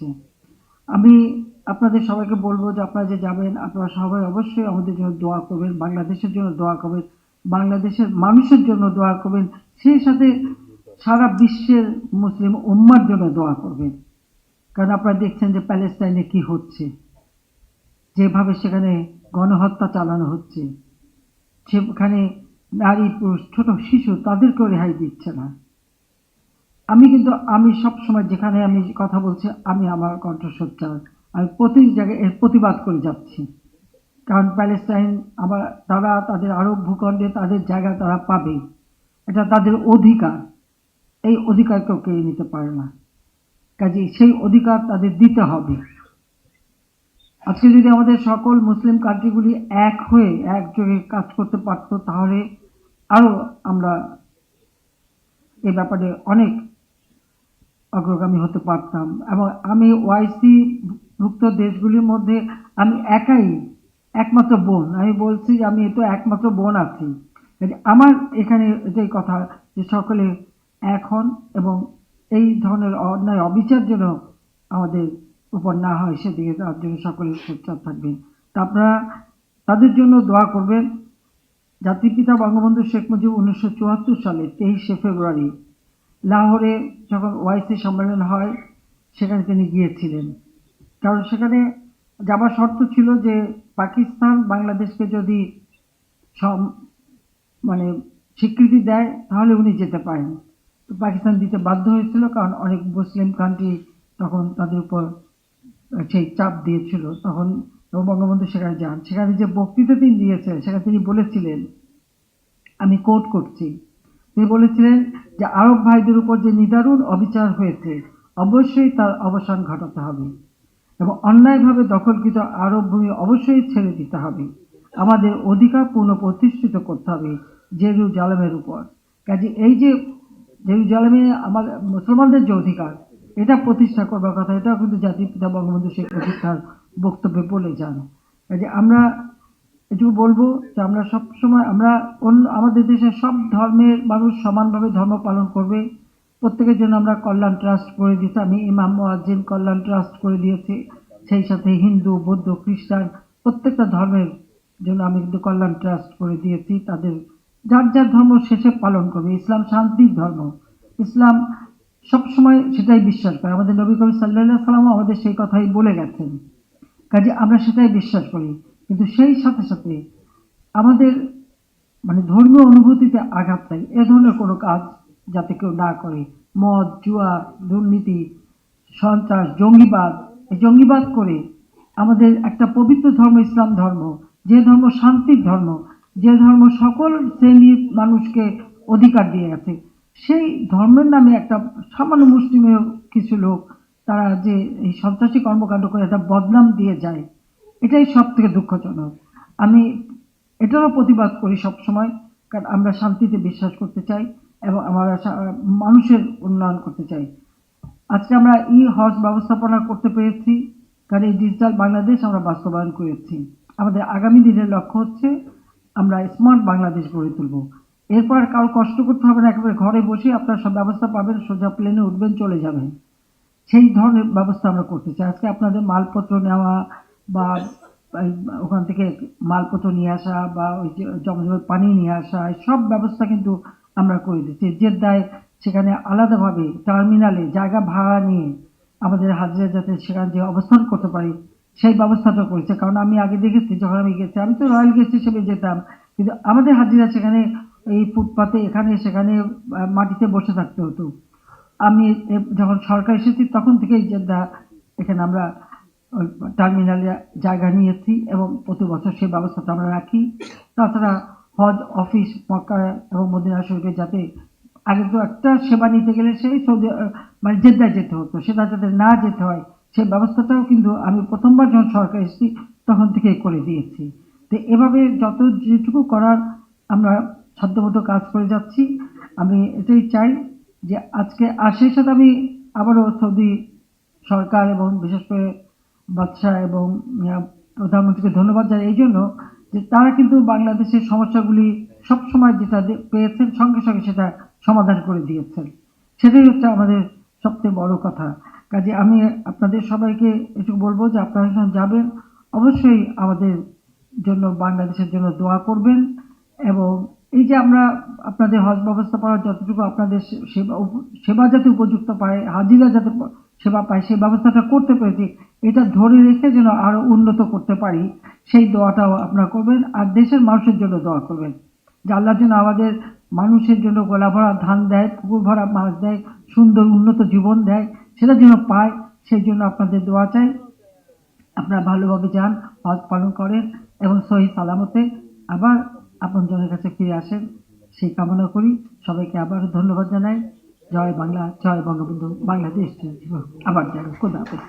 হচ্ছে। আমি আপনাদের সবাইকে বলবো যে আপনারা যে যাবেন আপনারা সবাই অবশ্যই আমাদের জন্য দোয়া করবেন, বাংলাদেশের জন্য দোয়া করবেন, বাংলাদেশের মানুষের জন্য দোয়া করবেন, সেই সাথে সারা বিশ্বের মুসলিম উম্মার জন্য দোয়া করবেন। কারণ আপনারা দেখছেন যে প্যালেস্টাইনে কি হচ্ছে, যেভাবে সেখানে গণহত্যা চালানো হচ্ছে, সেখানে নারী পুরুষ ছোট শিশু তাদেরকেও রেহাই দিচ্ছে না। আমি সব সময় যেখানে আমি কথা বলছি আমি আমার কণ্ঠস্বর আমি প্রতি জায়গায় এর প্রতিবাদ করে যাচ্ছি। কারণ প্যালেস্টাইন তারা তাদের আরব ভূখণ্ডে তাদের জায়গা তারা পাবে, এটা তাদের অধিকার। এই অধিকার কেউ কেড়ে নিতে পারে না, কাজে সেই অধিকার তাদের দিতে হবে। আজকে যদি আমাদের সকল মুসলিম কান্ট্রিগুলি এক হয়ে একযোগে কাজ করতে পারতো তাহলে আরো আমরা এ ব্যাপারে অনেক অগ্রগামী হতে পারতাম। এবং আমি ওআইসি ভুক্ত দেশগুলির মধ্যে আমি একাই একমাত্র বোন। আমি বলছি যে আমি তো একমাত্র বোন আছি। আমার এখানে এটাই কথা যে সকলে এক হন এবং এই ধরনের অন্যায় অবিচার যেন আমাদের উপর না হয় সেদিকে তার জন্য সকলে সোচ্চার থাকবেন। তা আপনারা তাদের জন্য দোয়া করবেন। জাতির পিতা বঙ্গবন্ধু শেখ মুজিব 1974 সালে 23শে ফেব্রুয়ারি লাহোরে যখন ওআইসি সম্মেলন হয় সেখানে তিনি গিয়েছিলেন। কারণ সেখানে যাবার শর্ত ছিল যে পাকিস্তান বাংলাদেশকে যদি মানে স্বীকৃতি দেয় তাহলে উনি যেতে পারেন। তো পাকিস্তান দিতে বাধ্য হয়েছিল, কারণ অনেক মুসলিম কান্ট্রি তখন তাদের উপর সেই চাপ দিয়েছিল। তখন বঙ্গবন্ধু সেখানে যান। সেখানে যে বক্তৃতা তিনি দিয়েছেন সেখানে তিনি বলেছিলেন, আমি কোট করছি, তিনি বলেছিলেন যে আরব ভাইদের উপর যে নিদারুণ অবিচার হয়েছে অবশ্যই তার অবসান ঘটাতে হবে এবং অন্যায়ভাবে দখলকৃত আরব ভূমি অবশ্যই ছেড়ে দিতে হবে। আমাদের অধিকার পুনঃপ্রতিষ্ঠিত করতে হবে জেরুজালেমের উপর। কাজে এই যে জেরুজালেমে আমাদের মুসলমানদের যে অধিকার এটা প্রতিষ্ঠা করবার কথা, এটাও কিন্তু জাতির পিতা বঙ্গবন্ধু শেখ মুজিব তার বক্তব্যে বলে যান। কাজে আমরা এটুকু বলবো যে আমরা সবসময় আমাদের দেশের সব ধর্মের মানুষ সমানভাবে ধর্ম পালন করবে। প্রত্যেকের জন্য আমরা কল্যাণ ট্রাস্ট করে দিয়েছি। আমি ইমাম মুয়াজ্জিন কল্যাণ ট্রাস্ট করে দিয়েছি, সেই সাথে হিন্দু বৌদ্ধ খ্রিস্টান প্রত্যেকটা ধর্মের জন্য আমি কিন্তু কল্যাণ ট্রাস্ট করে দিয়েছি। তাদের যার যার ধর্ম শেষে পালন করবে। ইসলাম শান্তির ধর্ম, ইসলাম সবসময় সেটাই বিশ্বাস করে। আমাদের নবী করিম সাল্লাল্লাহু আলাইহি ওয়াসাল্লাম আমাদের সেই কথাই বলে গেছেন। কাজে আমরা সেটাই বিশ্বাস করি, কিন্তু সেই সাথে সাথে আমাদের ধর্মীয় অনুভূতিতে আঘাত নাই এ ধরনের কোনো কাজ যাতে কেউ না করে। মদ, জুয়া, দুর্নীতি, সন্ত্রাস, জঙ্গিবাদ করে আমাদের একটা পবিত্র ধর্ম ইসলাম ধর্ম, যে ধর্ম শান্তির ধর্ম, যে ধর্ম সকল শ্রেণীর মানুষকে অধিকার দিয়ে গেছে, সেই ধর্মের নামে একটা সামান্য মুসলিমের কিছু লোক তারা যে এই সন্ত্রাসী কর্মকাণ্ড করে একটা বদনাম দিয়ে যায়, এটাই সব থেকে দুঃখজনক। আমি এটারও প্রতিবাদ করি সবসময়, কারণ আমরা শান্তিতে বিশ্বাস করতে চাই এবং আমরা মানুষের উন্নয়ন করতে চাই। আজকে আমরা হজ ব্যবস্থাপনা করতে পেরেছি, কারণ এই ডিজিটাল বাংলাদেশ আমরা বাস্তবায়ন করেছি। আমাদের আগামী দিনের লক্ষ্য হচ্ছে আমরা স্মার্ট বাংলাদেশ গড়ে তুলব। এরপর আর কারো কষ্ট করতে হবে না, একেবারে ঘরে বসে আপনারা সব ব্যবস্থা পাবেন, সোজা প্লেনে উঠবেন চলে যাবেন, সেই ধরনের ব্যবস্থা আমরা করতে চাই। আজকে আপনাদের মালপত্র নেওয়া বা ওখান থেকে মালপত্র নিয়ে আসা বা ওই যে জমজমের পানি নিয়ে আসা, সব ব্যবস্থা কিন্তু আমরা করে দিচ্ছি। জেদ্দায় সেখানে আলাদাভাবে টার্মিনালে জায়গা ভাড়া নিয়ে আমাদের হাজিরা যাতে সেখানে যে অবস্থান করতে পারি সেই ব্যবস্থাটা করেছে। কারণ আমি আগে দেখেছি যখন আমি গেছি, আমি তো রয়্যাল গেস্ট হিসেবে যেতাম, কিন্তু আমাদের হাজিরা সেখানে এই ফুটপাতে এখানে সেখানে মাটিতে বসে থাকতে হতো। আমি যখন সরকার এসেছি তখন থেকেই জেদ্দা এখানে আমরা টার্মিনালে জায়গা নিয়েছি এবং প্রতি বছর সেই ব্যবস্থাটা আমরা রাখি। তাছাড়া হজ অফিস মক্কা এবং মদিনা শরীফে যাতে আগে তো একটা সেবা নিতে গেলে সেই জেদ্দায় যেতে হতো, সেটা যাতে না যেতে হয় সেই ব্যবস্থাটাও কিন্তু আমি প্রথমবার যখন সরকার এসেছি তখন থেকেই করে দিয়েছি। তো এভাবে যেটুকু করার আমরা সাধ্যমতো কাজ করে যাচ্ছি। আমি এটাই চাই যে আজকে আর সেই সাথে আমি আবারও সৌদি সরকার এবং বিশেষ করে বাদশাহ এবং প্রধানমন্ত্রীকে ধন্যবাদ জানাই এই জন্য যে তারা কিন্তু বাংলাদেশের সমস্যাগুলি সবসময় যেটা পেয়েছেন সঙ্গে সঙ্গে সেটা সমাধান করে দিয়েছেন। সেটাই হচ্ছে আমাদের সবচেয়ে বড় কথা। কাজে আমি আপনাদের সবাইকে একটু বলবো যে আপনারা যখন যাবেন অবশ্যই আমাদের জন্য, বাংলাদেশের জন্য দোয়া করবেন। এবং এই যে আমরা আপনাদের হজ ব্যবস্থাপনা যতটুকু আপনাদের সেবা যাতে উপযুক্ত পায়, হাজিরা যাতে সেবা পায়, সেই ব্যবস্থাটা করতে পেরেছি, এটা ধরে রেখে যেন আরো উন্নত করতে পারি, সেই দোয়াটাও আপনারা করবেন। আর দেশের মানুষের জন্য দোয়া করবেন যে আল্লাহ যেন আমাদের মানুষের জন্য গোলা ভরা ধান দেয়, পুকুর ভরা মাছ দেয়, সুন্দর উন্নত জীবন দেয়, সেটা যেন পায়, সেই জন্য আপনাদের দোয়া চাই। আপনারা ভালোভাবে যান, হজ পালন করেন এবং সহি সালামতে আবার আপনজনের কাছে ফিরে আসেন, সেই কামনা করি। সবাইকে আবার ধন্যবাদ জানাই। জয় বাংলা, জয় বঙ্গবন্ধু, বাংলাদেশ। আবার যাই, খোদা হাফেজ।